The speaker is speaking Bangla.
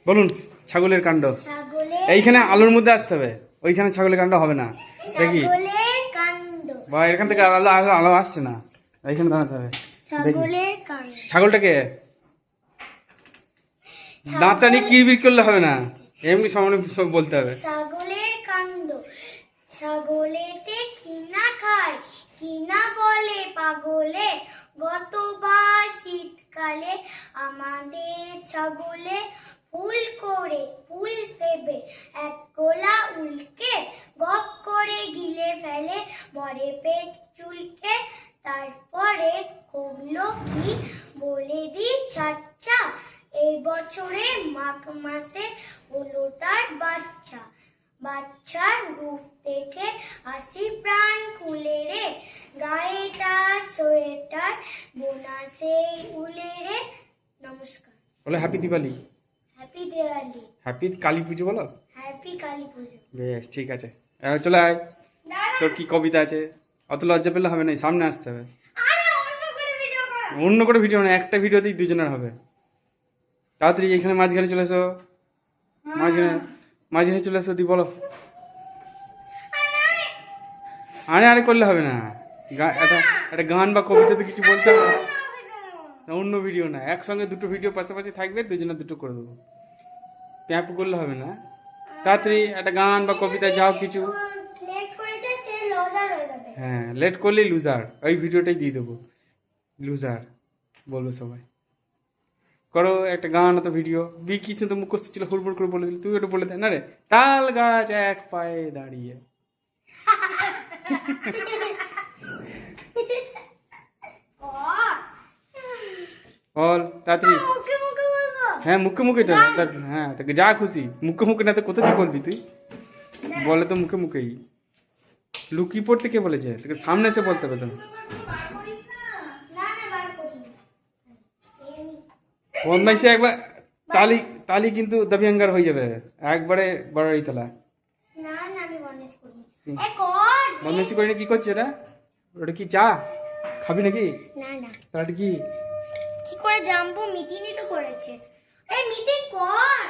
বলুন ছাগলের কাণ্ড। ছাগলের এইখানে আলোর মধ্যে আসতে হবে, ওইখানে ছাগলের কাণ্ড হবে না। দেখি ছাগলের কাণ্ড। বা এখান থেকে আলো আলো আলো আসছে না, এইখানে দাঁড়াতে হবে। দেখি ছাগলের কাণ্ড। ছাগলটাকে দাঁতটা নিয়ে কিরবির করলে হবে না, এমনি সামনে সব বলতে হবে। ছাগলের কাণ্ড। ছাগলেতে কিনা খায়, কিনা বলে পাগলে, গতবার শীতকালে আমাদের ছাগলে ফুল করে ফুল ভেবে এক গোলা উল্কে গপ করে গিলে ফেলে মরে পেট চুলকে। তারপরে কবলো কি বলে দি চাচ্চা, এই বছরে মাঘ মাসে হলো তার বাচ্চা। বাচ্চার রূপ দেখে হাসি প্রাণ খুলে রে, গায়ে তার সোয়েটার বোনা সেই উলে রে। নমস্কার। বলো happy Diwali, happy Diwali, happy Kali পুজো বলো। হ্যাপি কালী পুজো। বেশ ঠিক আছে, এবার চলে আয়। তোর কি কবিতা আছে? অত লজ্জা পেলে হবে না, সামনে আসতে হবে। অন্য করে ভিডিও না, একটা ভিডিওতেই দুজনের হবে। তাড়াতাড়ি এখানে মাঝখানে চলে এসো, মাঝখানে চলে এসো। দি বলো, আরে আরে করলে হবে না, একটা গান বা কবিতা তো কিছু বলতে হবে। অন্য ভিডিও না, একসঙ্গে দুটো ভিডিও পাশাপাশি থাকবে, দুজনে দুটো করে দেবো। প্যাপু করলে হবে না, তাড়াতাড়ি একটা গান বা কবিতা যাও কিছু। লেট করেছে সে লজার হয়ে যাবে। হ্যাঁ, লেট করলেই লুজার, ওই ভিডিওটাই দিয়ে দেবো। লুজার বলবো সবাই। করো একটা গান অত ভিডিও। বি কি তো মুখস্থ ছিল, হুড়মুড় করে বলে দিল, তুই ওটা বলে দে না রে। তাল গাছ এক পায়ে দাঁড়িয়ে। বল তাড়াতাড়ি। মুখে মুখে বলবো। হ্যাঁ মুখে মুখে তো, হ্যাঁ তোকে যা খুশি মুখে মুখে, না তো কোথা দিয়ে বলবি তুই? বলে তো মুখে মুখেই। লুকি পড়তে কে বলেছে তোকে? সামনে এসে বলতে হবে তো। না না বার করিনি। বদমাইশি একবার তালি তালি কিন্তু দাবিয়াঙ্গার হয়ে যাবে একবারে বড়াই তলা। না না আমি বনেশ করিনি। এ কর। বদমাইশি করিনি, কি করছে এটা? ওটা কি চা খাবি নাকি? না না তাহলে কি? কি করে জানবো? মিটিংই তো করেছে। এই মিটিং কর।